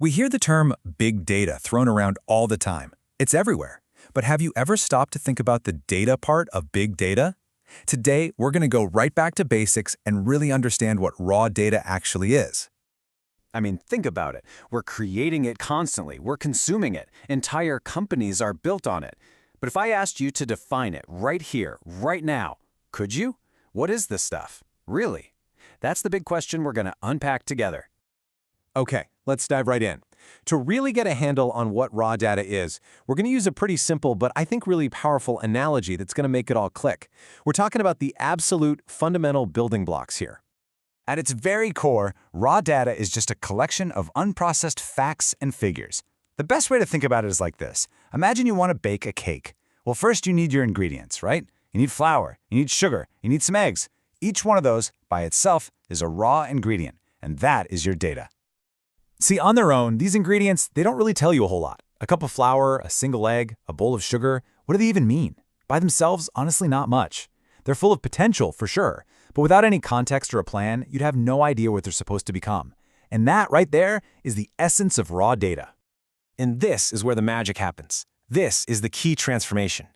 We hear the term big data thrown around all the time. It's everywhere. But have you ever stopped to think about the data part of big data? Today, we're going to go right back to basics and really understand what raw data actually is. I mean, think about it. We're creating it constantly. We're consuming it. Entire companies are built on it. But if I asked you to define it right here, right now, could you? What is this stuff? Really? That's the big question we're going to unpack together. Okay, let's dive right in. To really get a handle on what raw data is, we're going to use a pretty simple but I think really powerful analogy that's going to make it all click. We're talking about the absolute fundamental building blocks here. At its very core, raw data is just a collection of unprocessed facts and figures. The best way to think about it is like this. Imagine you want to bake a cake. Well, first you need your ingredients, right? You need flour, you need sugar, you need some eggs. Each one of those, by itself, is a raw ingredient, and that is your data. See, on their own, these ingredients, they don't really tell you a whole lot. A cup of flour, a single egg, a bowl of sugar, what do they even mean? By themselves, honestly, not much. They're full of potential, for sure, but without any context or a plan, you'd have no idea what they're supposed to become. And that right there is the essence of raw data. And this is where the magic happens. This is the key transformation.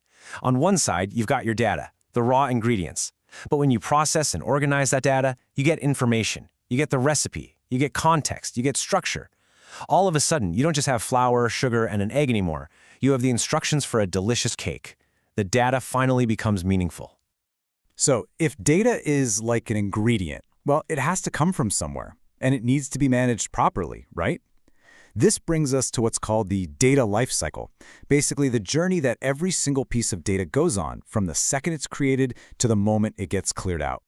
On one side, you've got your data, the raw ingredients. But when you process and organize that data, you get information, you get the recipe, you get context, you get structure. All of a sudden, you don't just have flour, sugar, and an egg anymore. You have the instructions for a delicious cake. The data finally becomes meaningful. So, if data is like an ingredient, well, it has to come from somewhere, and it needs to be managed properly, right? This brings us to what's called the data lifecycle, basically the journey that every single piece of data goes on from the second it's created to the moment it gets cleared out.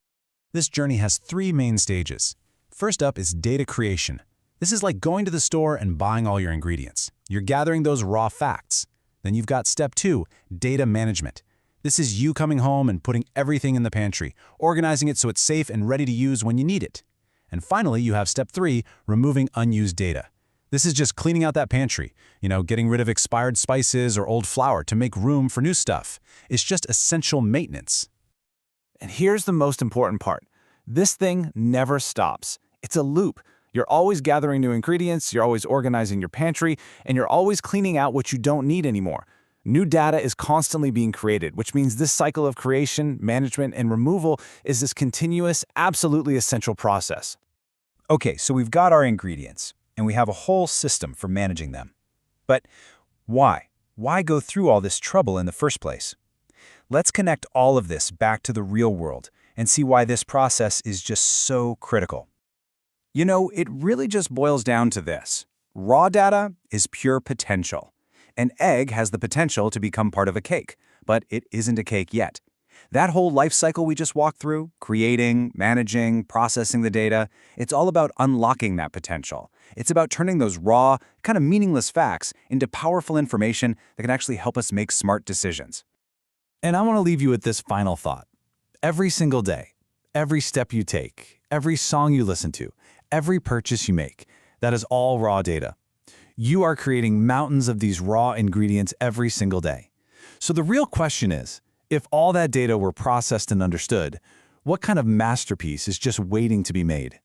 This journey has three main stages. First up is data creation. This is like going to the store and buying all your ingredients. You're gathering those raw facts. Then you've got step 2, data management. This is you coming home and putting everything in the pantry, organizing it so it's safe and ready to use when you need it. And finally, you have step 3, removing unused data. This is just cleaning out that pantry, getting rid of expired spices or old flour to make room for new stuff. It's just essential maintenance. And here's the most important part. This thing never stops. It's a loop. You're always gathering new ingredients, you're always organizing your pantry, and you're always cleaning out what you don't need anymore. New data is constantly being created, which means this cycle of creation, management, and removal is this continuous, absolutely essential process. Okay, so we've got our ingredients, and we have a whole system for managing them. But why? Why go through all this trouble in the first place? Let's connect all of this back to the real world and see why this process is just so critical. It really just boils down to this. Raw data is pure potential. An egg has the potential to become part of a cake, but it isn't a cake yet. That whole life cycle we just walked through, creating, managing, processing the data, it's all about unlocking that potential. It's about turning those raw, kind of meaningless facts into powerful information that can actually help us make smart decisions. And I want to leave you with this final thought. Every single day, every step you take, every song you listen to, every purchase you make, that is all raw data. You are creating mountains of these raw ingredients every single day. So the real question is, if all that data were processed and understood, what kind of masterpiece is just waiting to be made?